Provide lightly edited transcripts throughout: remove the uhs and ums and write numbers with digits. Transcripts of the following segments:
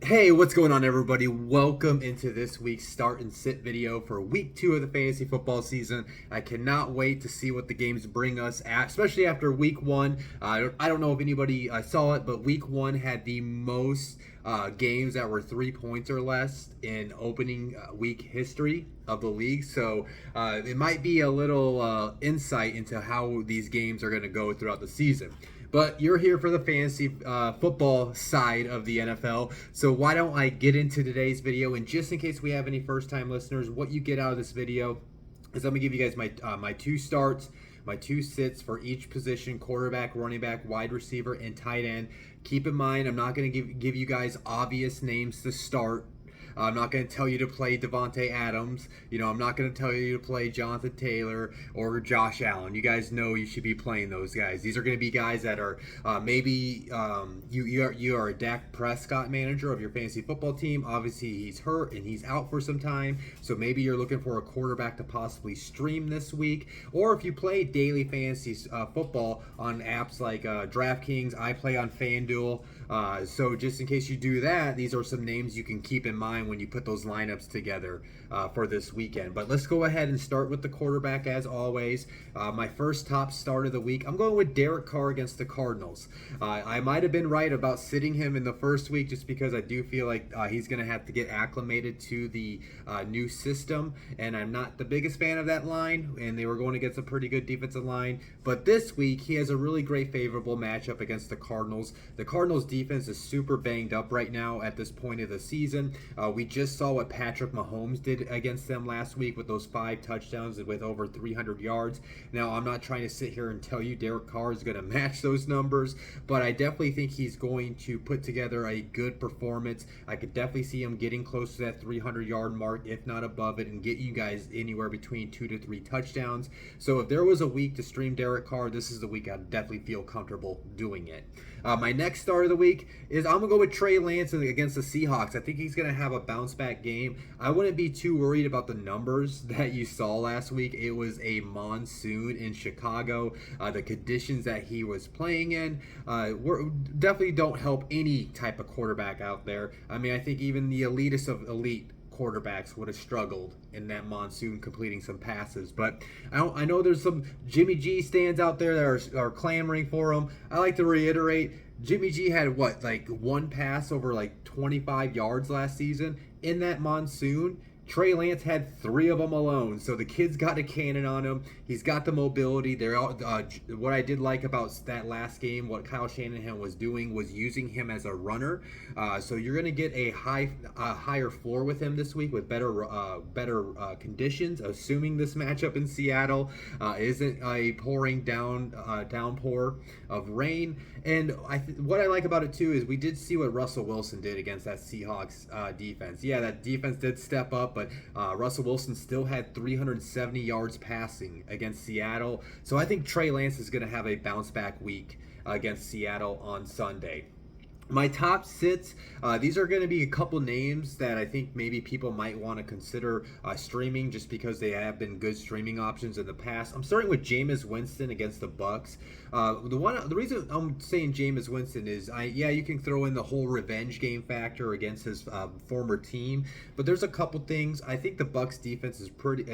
Hey, what's going on, everybody? Welcome into this week's start and sit video for week 2 of the fantasy football season. I cannot wait to see what the games bring us at, especially after week 1. I don't know if anybody saw it, but week 1 had the most games that were 3 points or less in opening week history of the league. So it might be a little insight into how these games are going to go throughout the season. But you're here for the fantasy football side of the NFL. So why don't I get into today's video? And just in case we have any first-time listeners, what you get out of this video is I'm going to give you guys my two starts, my two sits for each position: quarterback, running back, wide receiver, and tight end. Keep in mind, I'm not going to give you guys obvious names to start. I'm not going to tell you to play Devontae Adams. I'm not going to tell you to play Jonathan Taylor or Josh Allen. You guys know you should be playing those guys. These are going to be guys that are maybe you are a Dak Prescott manager of your fantasy football team. Obviously, he's hurt and he's out for some time. So maybe you're looking for a quarterback to possibly stream this week. Or if you play daily fantasy football on apps like DraftKings, I play on FanDuel. So just in case you do that, these are some names you can keep in mind when you put those lineups together for this weekend. But let's go ahead and start with the quarterback as always. My first top start of the week, I'm going with Derek Carr against the Cardinals. I might have been right about sitting him in the first week just because I do feel like he's going to have to get acclimated to the new system, and I'm not the biggest fan of that line, and they were going against a pretty good defensive line. But this week, he has a really great favorable matchup against the Cardinals. The Cardinals defense is super banged up right now at this point of the season. We just saw what Patrick Mahomes did against them last week with those 5 touchdowns with over 300 yards. Now, I'm not trying to sit here and tell you Derek Carr is going to match those numbers, but I definitely think he's going to put together a good performance. I could definitely see him getting close to that 300-yard mark, if not above it, and get you guys anywhere between 2 to 3 touchdowns. So if there was a week to stream Derek Carr, this is the week I'd definitely feel comfortable doing it. My next start of the week is I'm going to go with Trey Lance against the Seahawks. I think he's going to have a bounce-back game. I wouldn't be too worried about the numbers that you saw last week. It was a monsoon in Chicago. The conditions that he was playing in definitely don't help any type of quarterback out there. I mean, I think even the elitist of elite quarterbacks would have struggled in that monsoon completing some passes. But I know there's some Jimmy G stands out there that are clamoring for him. I like to reiterate, Jimmy G had one pass over 25 yards last season in that monsoon. Trey Lance had 3 of them alone, so the kid's got a cannon on him. He's got the mobility. They're all, what I did like about that last game, what Kyle Shanahan was doing was using him as a runner. So you're going to get a higher floor with him this week with better conditions, assuming this matchup in Seattle isn't a downpour of rain. And what I like about it too is we did see what Russell Wilson did against that Seahawks defense. Yeah, that defense did step up, but Russell Wilson still had 370 yards passing against Seattle. So I think Trey Lance is going to have a bounce back week against Seattle on Sunday. My top sits, these are going to be a couple names that I think maybe people might want to consider streaming just because they have been good streaming options in the past. I'm starting with Jameis Winston against the Bucks. The reason I'm saying Jameis Winston is, you can throw in the whole revenge game factor against his former team, but there's a couple things. I think the Bucks defense is pretty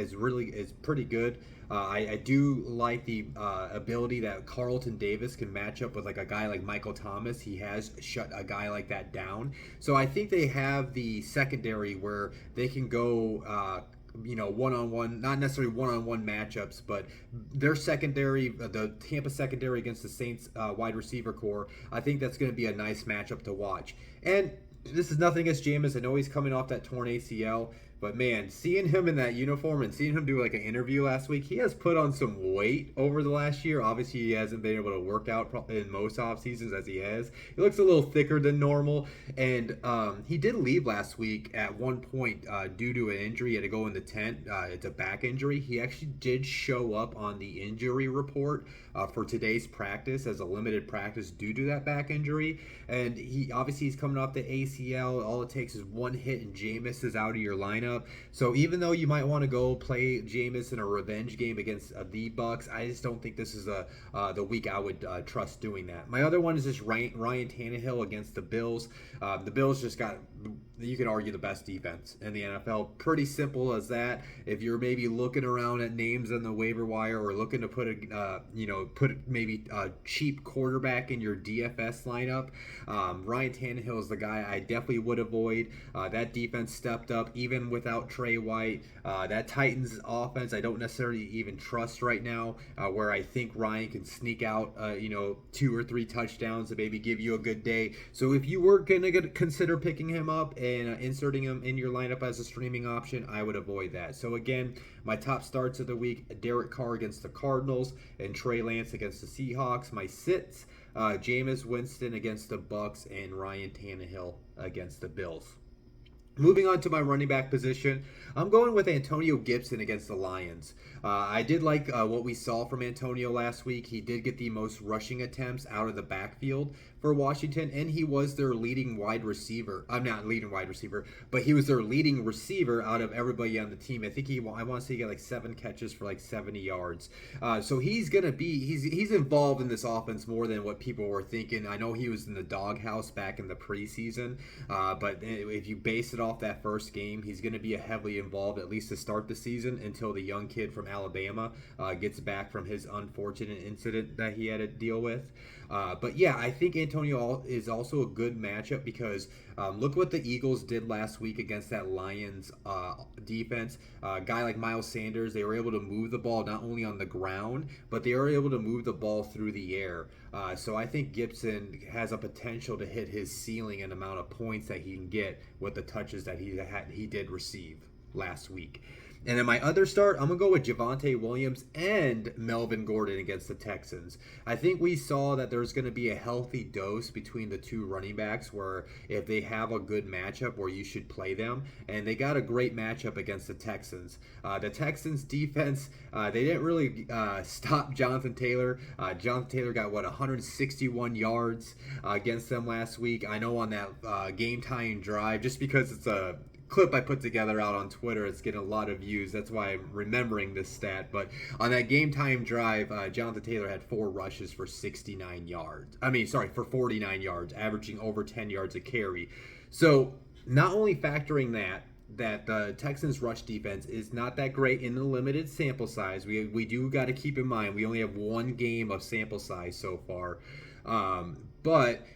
good. I do like the ability that Carlton Davis can match up with a guy like Michael Thomas. He has shut a guy like that down. So I think they have the secondary where they can go one-on-one, not necessarily one-on-one matchups, but their secondary, the Tampa secondary against the Saints wide receiver core, I think that's going to be a nice matchup to watch. And this is nothing against Jameis. I know he's coming off that torn ACL, but man, seeing him in that uniform and seeing him do an interview last week, he has put on some weight over the last year. Obviously, he hasn't been able to work out in most off seasons as he has. He looks a little thicker than normal, and he did leave last week at one point due to an injury. He had to go in the tent. It's a back injury. He actually did show up on the injury report for today's practice as a limited practice due to that back injury. And he's coming off the ACL. All it takes is one hit, and Jameis is out of your lineup. lineup. So even though you might want to go play Jameis in a revenge game against the Bucks, I just don't think this is the week I would trust doing that. My other one is just Ryan Tannehill against the Bills. The Bills just got, you could argue, the best defense in the NFL. Pretty simple as that. If you're maybe looking around at names on the waiver wire or looking to put maybe a cheap quarterback in your DFS lineup, Ryan Tannehill is the guy I definitely would avoid. That defense stepped up even without Trey White. That Titans offense I don't necessarily even trust right now, where I think Ryan can sneak out 2 or 3 touchdowns and maybe give you a good day. So if you were going to consider picking him up and inserting him in your lineup as a streaming option, I would avoid that. So again, my top starts of the week: Derek Carr against the Cardinals and Trey Lance against the Seahawks. My sits: Jameis Winston against the Bucks and Ryan Tannehill against the Bills. Moving on to my running back position, I'm going with Antonio Gibson against the Lions. I did like what we saw from Antonio last week. He did get the most rushing attempts out of the backfield for Washington, and he was their leading wide receiver. I'm not leading wide receiver, but he was their leading receiver out of everybody on the team. I think I want to say he got like 7 catches for like 70 yards. So he's involved in this offense more than what people were thinking. I know he was in the doghouse back in the preseason, but if you base it off that first game, he's going to be heavily involved at least to start the season until the young kid from Alabama gets back from his unfortunate incident that he had to deal with. But yeah, I think Antonio is also a good matchup because look what the Eagles did last week against that Lions defense. A guy like Miles Sanders, they were able to move the ball not only on the ground, but they were able to move the ball through the air. So I think Gibson has a potential to hit his ceiling and amount of points that he can get with the touches that he did receive last week. And then my other start, I'm going to go with Javonte Williams and Melvin Gordon against the Texans. I think we saw that there's going to be a healthy dose between the two running backs where if they have a good matchup where you should play them. And they got a great matchup against the Texans. The Texans defense, they didn't really stop Jonathan Taylor. Jonathan Taylor got, 161 yards against them last week. I know on that game-tying drive, just because it's a clip I put together out on Twitter, it's getting a lot of views. That's why I'm remembering this stat. But on that game time drive, Jonathan Taylor had 4 rushes for 49 yards. For 49 yards, averaging over 10 yards a carry. So not only factoring that the Texans rush defense is not that great in the limited sample size. We do got to keep in mind we only have 1 game of sample size so far. But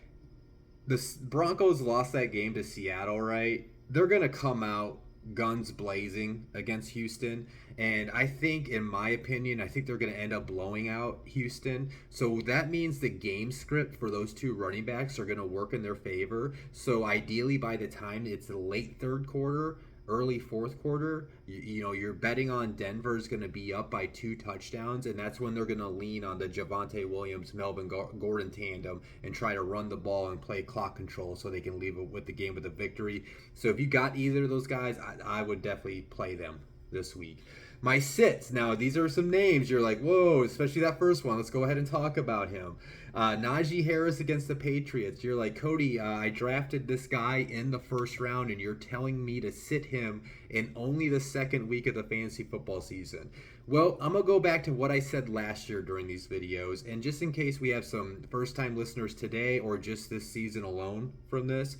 the Broncos lost that game to Seattle, right? They're going to come out guns blazing against Houston. And I think, in my opinion, they're going to end up blowing out Houston. So that means the game script for those two running backs are going to work in their favor. So ideally, by the time it's the late third quarter, early fourth quarter, you're betting on Denver's going to be up by 2 touchdowns, and that's when they're going to lean on the Javonte Williams, Melvin Gordon tandem and try to run the ball and play clock control so they can leave it with the game with a victory. So if you got either of those guys, I would definitely play them this week. My sits, now these are some names you're like, whoa, especially that first one. Let's go ahead and talk about him. Najee Harris against the Patriots. You're like, Cody, I drafted this guy in the first round and you're telling me to sit him in only the second week of the fantasy football season. Well, I'm going to go back to what I said last year during these videos, and just in case we have some first-time listeners today or just this season alone from this,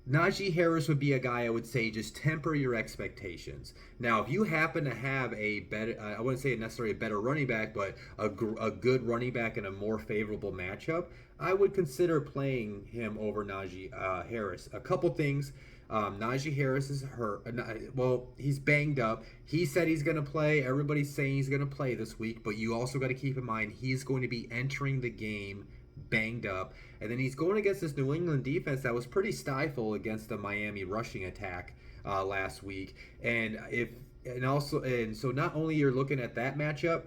Najee Harris would be a guy I would say just temper your expectations. Now, if you happen to have a better, I wouldn't say necessarily a better running back, but a good running back in a more favorable matchup, I would consider playing him over Najee Harris. A couple things. Najee Harris is hurt. He's banged up. He said he's going to play. Everybody's saying he's going to play this week, but you also got to keep in mind he's going to be entering the game banged up, and then he's going against this New England defense that was pretty stifled against the Miami rushing attack last week. So not only you're looking at that matchup,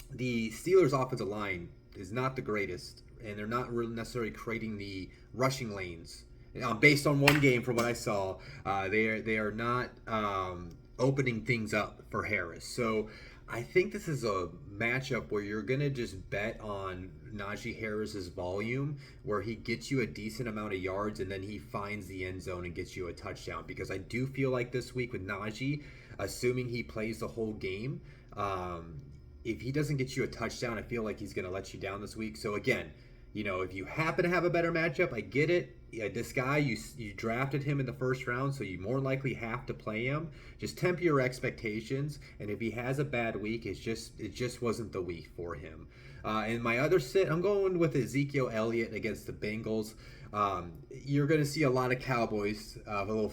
the Steelers' offensive line is not the greatest, and they're not really necessarily creating the rushing lanes. Based on one game, from what I saw, they are not opening things up for Harris. So I think this is a matchup where you're gonna just bet on Najee Harris's volume, where he gets you a decent amount of yards and then he finds the end zone and gets you a touchdown. Because I do feel like this week with Najee, assuming he plays the whole game, um, if he doesn't get you a touchdown, I feel like he's gonna let you down this week. So again, if you happen to have a better matchup, I get it. Yeah, this guy, you drafted him in the first round, so you more likely have to play him. Just temper your expectations, and if he has a bad week, it just wasn't the week for him. And my other sit, I'm going with Ezekiel Elliott against the Bengals. You're going to see a lot of Cowboys. A little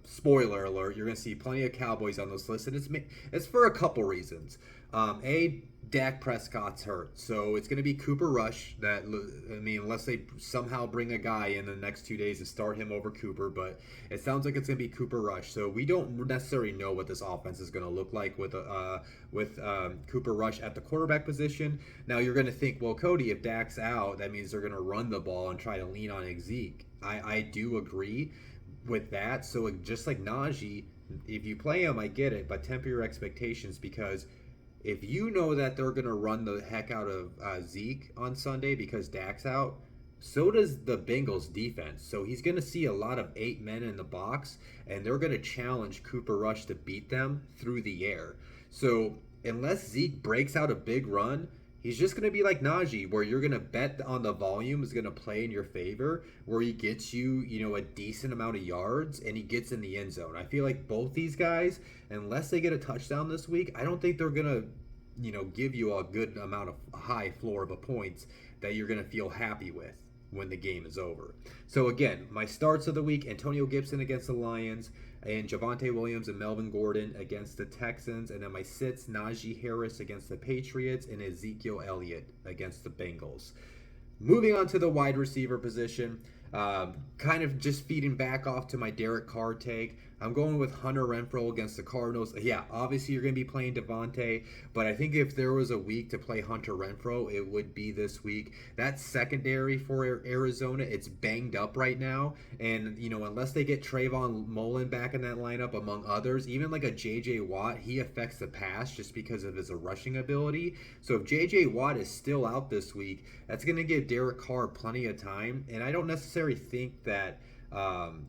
spoiler alert: you're going to see plenty of Cowboys on this list, and it's for a couple reasons. Dak Prescott's hurt, so it's going to be Cooper Rush. Unless they somehow bring a guy in the next 2 days to start him over Cooper, but it sounds like it's going to be Cooper Rush. So we don't necessarily know what this offense is going to look like with Cooper Rush at the quarterback position. Now you're going to think, well, Cody, if Dak's out, that means they're going to run the ball and try to lean on Zeke. I do agree with that. So just like Najee, if you play him, I get it, but temper your expectations, because if you know that they're going to run the heck out of Zeke on Sunday because Dak's out, so does the Bengals defense. So he's going to see a lot of 8 men in the box, and they're going to challenge Cooper Rush to beat them through the air. So unless Zeke breaks out a big run, he's just going to be like Najee, where you're going to bet on the volume is going to play in your favor, where he gets you, a decent amount of yards and he gets in the end zone. I feel like both these guys, unless they get a touchdown this week, I don't think they're going to, give you a good amount of high floor of points that you're going to feel happy with when the game is over. So again, my starts of the week: Antonio Gibson against the Lions, and Javonte Williams and Melvin Gordon against the Texans. And then my sits: Najee Harris against the Patriots and Ezekiel Elliott against the Bengals. Moving on to the wide receiver position, kind of just feeding back off to my Derek Carr take. I'm going with Hunter Renfrow against the Cardinals. Yeah, obviously you're going to be playing Devontae, but I think if there was a week to play Hunter Renfrow, it would be this week. That secondary for Arizona, it's banged up right now, and unless they get Trayvon Mullen back in that lineup, among others, even like a J.J. Watt, he affects the pass just because of his rushing ability. So if J.J. Watt is still out this week, that's going to give Derek Carr plenty of time, and I don't necessarily think that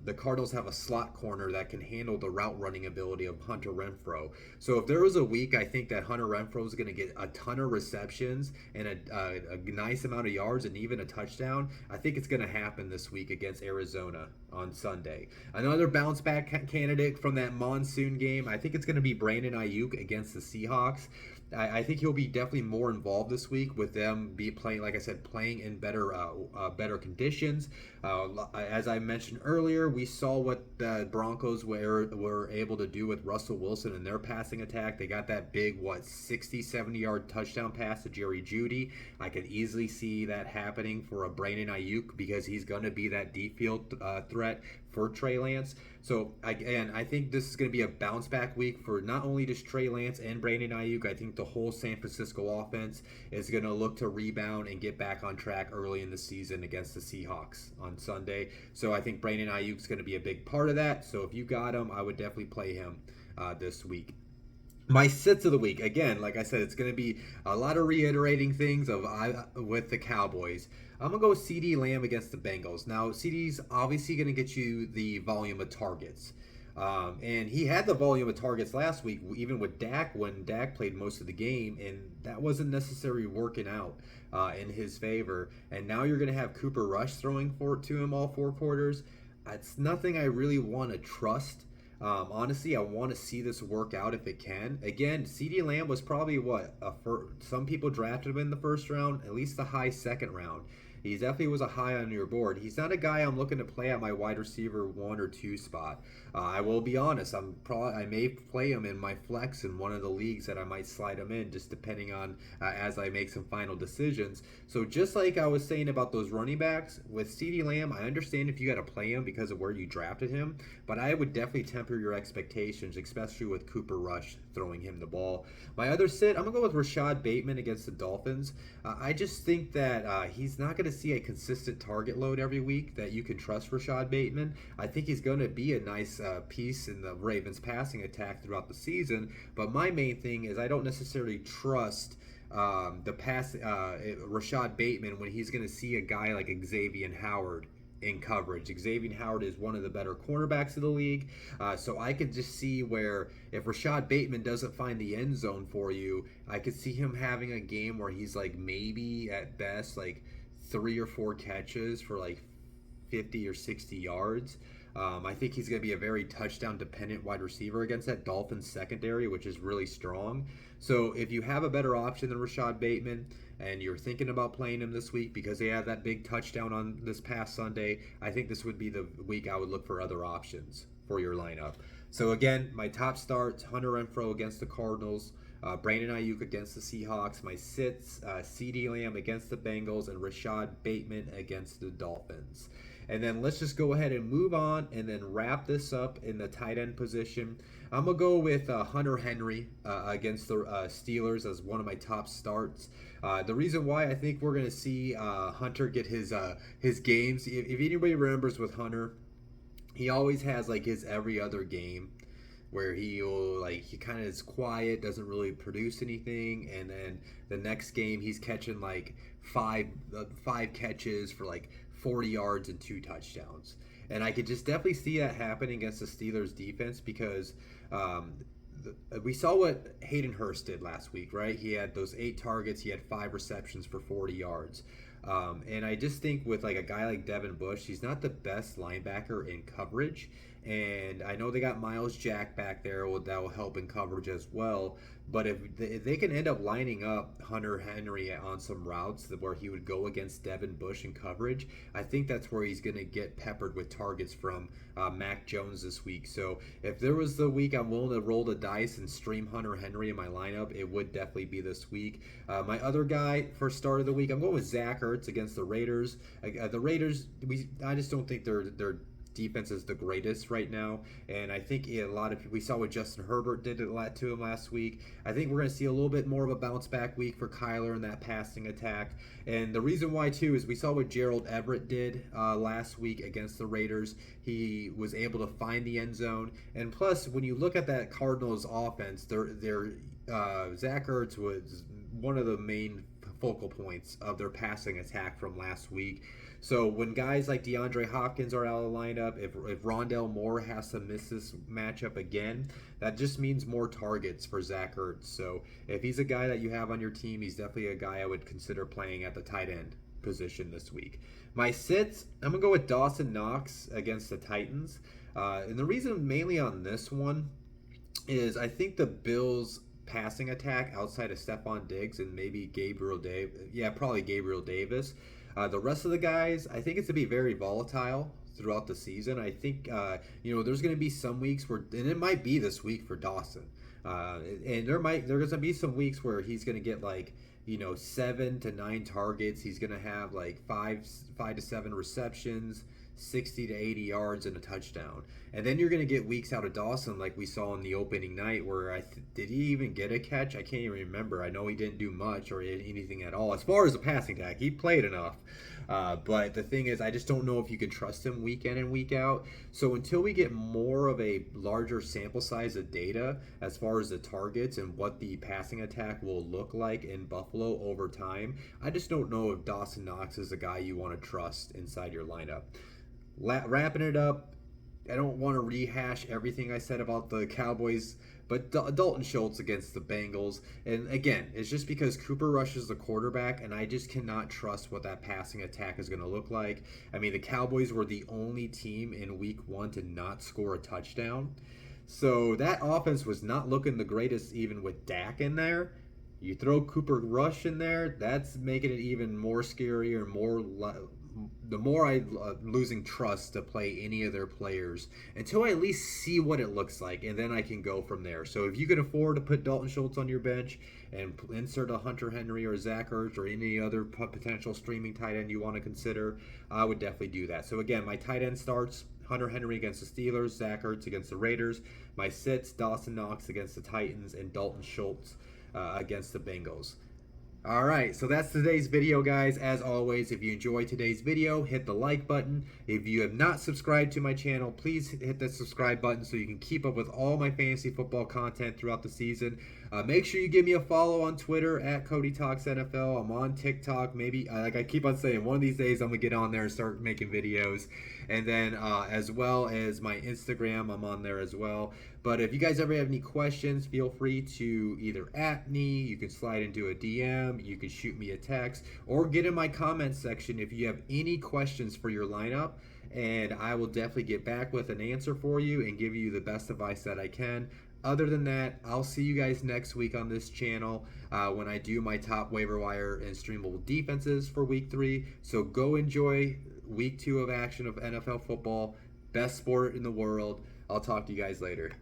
the Cardinals have a slot corner that can handle the route running ability of Hunter Renfrow. So if there was a week, I think that Hunter Renfrow is going to get a ton of receptions and a nice amount of yards and even a touchdown. I think it's going to happen this week against Arizona on Sunday. Another bounce back candidate from that monsoon game, I think it's going to be Brandon Ayuk against the Seahawks. I think he'll be definitely more involved this week with them playing, like I said, playing in better conditions. As I mentioned earlier, we saw what the Broncos were able to do with Russell Wilson and their passing attack. They got that big, 60, 70-yard touchdown pass to Jerry Jeudy. I could easily see that happening for a Brandon Ayuk because he's going to be that deep field threat for Trey Lance. So again, I think this is going to be a bounce back week for not only just Trey Lance and Brandon Ayuk. I think the whole San Francisco offense is going to look to rebound and get back on track early in the season against the Seahawks on Sunday. So I think Brandon Ayuk is going to be a big part of that. So if you got him, I would definitely play him this week. My sits of the week, again, like I said, it's going to be a lot of reiterating things with the Cowboys. I'm going to go CeeDee Lamb against the Bengals. Now, CeeDee's obviously going to get you the volume of targets. And he had the volume of targets last week, even with Dak, when Dak played most of the game, and that wasn't necessarily working out in his favor. And now you're going to have Cooper Rush throwing to him all 4 quarters. It's nothing I really want to trust. Honestly, I want to see this work out if it can. Again, CeeDee Lamb was probably some people drafted him in the first round, at least the high second round. He definitely was a high on your board. He's not a guy I'm looking to play at my wide receiver 1 or 2 spot. I will be honest. I may play him in my flex in one of the leagues that I might slide him in, just depending on as I make some final decisions. So just like I was saying about those running backs with CeeDee Lamb, I understand if you got to play him because of where you drafted him, but I would definitely temper your expectations, especially with Cooper Rush throwing him the ball. My other sit, I'm gonna go with Rashad Bateman against the Dolphins. I just think that he's not gonna see a consistent target load every week that you can trust Rashad Bateman. I think he's going to be a nice piece in the Ravens passing attack throughout the season. But my main thing is I don't necessarily trust Rashad Bateman when he's going to see a guy like Xavier Howard in coverage. Xavier Howard is one of the better cornerbacks of the league. So I could just see where if Rashad Bateman doesn't find the end zone for you, I could see him having a game where he's like maybe at best like 3 or 4 catches for like 50 or 60 yards. I think he's going to be a very touchdown dependent wide receiver against that Dolphins secondary, which is really strong. So if you have a better option than Rashad Bateman and you're thinking about playing him this week because they had that big touchdown on this past Sunday, I think this would be the week I would look for other options for your lineup. So again, my top starts: Hunter Renfrow against the Cardinals, Brandon Ayuk against the Seahawks. My sits: CeeDee Lamb against the Bengals and Rashad Bateman against the Dolphins. And then let's just go ahead and move on and then wrap this up in the tight end position. I'm going to go with Hunter Henry against the Steelers as one of my top starts. The reason why I think we're going to see Hunter get his games, if anybody remembers with Hunter, he always has like his every other game where he kind of is quiet, doesn't really produce anything, and then the next game he's catching like five catches for like 40 yards and 2 touchdowns. And I could just definitely see that happening against the Steelers defense because we saw what Hayden Hurst did last week, right? He had those 8 targets, he had 5 receptions for 40 yards. And I just think with like a guy like Devin Bush, he's not the best linebacker in coverage. And I know they got Miles Jack back there that will help in coverage as well. But if they can end up lining up Hunter Henry on some routes where he would go against Devin Bush in coverage, I think that's where he's going to get peppered with targets from Mac Jones this week. So if there was the week I'm willing to roll the dice and stream Hunter Henry in my lineup, it would definitely be this week. My other guy for start of the week, I'm going with Zach Ertz against the Raiders. The Raiders, I just don't think they're defense is the greatest right now, and I think a lot of people, we saw what Justin Herbert did a lot to him last week. I think we're going to see a little bit more of a bounce back week for Kyler in that passing attack, and the reason why too is we saw what Gerald Everett did last week against the Raiders. He was able to find the end zone, and plus when you look at that Cardinals offense, their Zach Ertz was one of the main focal points of their passing attack from last week. So when guys like DeAndre Hopkins are out of the lineup, if Rondale Moore has to miss this matchup again, that just means more targets for Zach Ertz. So if he's a guy that you have on your team, he's definitely a guy I would consider playing at the tight end position this week. My sits, I'm going to go with Dawson Knox against the Titans. And the reason mainly on this one is I think the Bills' passing attack outside of Stephon Diggs and maybe Gabriel Davis. The rest of the guys, I think it's going to be very volatile throughout the season. I think, there's going to be some weeks where, and it might be this week for Dawson. And there's going to be some weeks where he's going to get 7 to 9 targets. He's going to have like 5 to 7 receptions, 60 to 80 yards and a touchdown. And then you're going to get weeks out of Dawson like we saw in the opening night where did he even get a catch? I can't even remember. I know he didn't do much or anything at all. As far as the passing attack, he played enough. But the thing is, I just don't know if you can trust him week in and week out. So until we get more of a larger sample size of data as far as the targets and what the passing attack will look like in Buffalo over time, I just don't know if Dawson Knox is a guy you want to trust inside your lineup. Wrapping it up, I don't want to rehash everything I said about the Cowboys, but Dalton Schultz against the Bengals. And again, it's just because Cooper Rush is the quarterback, and I just cannot trust what that passing attack is going to look like. I mean, the Cowboys were the only team in week 1 to not score a touchdown. So that offense was not looking the greatest even with Dak in there. You throw Cooper Rush in there, that's making it even more scary or the more I'm losing trust to play any of their players until I at least see what it looks like, and then I can go from there. So if you can afford to put Dalton Schultz on your bench and insert a Hunter Henry or Zach Ertz or any other potential streaming tight end you want to consider, I would definitely do that. So again, my tight end starts: Hunter Henry against the Steelers, Zach Ertz against the Raiders. My sits: Dawson Knox against the Titans and Dalton Schultz against the Bengals. All right, so that's today's video, guys. As always, if you enjoyed today's video, hit the like button. If you have not subscribed to my channel, please hit the subscribe button so you can keep up with all my fantasy football content throughout the season. Make sure you give me a follow on Twitter at Cody Talks NFL. I'm on TikTok. Maybe, like I keep on saying, one of these days I'm going to get on there and start making videos. And then as well as my Instagram, I'm on there as well. But if you guys ever have any questions, feel free to either at me, you can slide into a DM, you can shoot me a text, or get in my comments section if you have any questions for your lineup. And I will definitely get back with an answer for you and give you the best advice that I can. Other than that, I'll see you guys next week on this channel when I do my top waiver wire and streamable defenses for week 3. So go enjoy week 2 of action of NFL football. Best sport in the world. I'll talk to you guys later.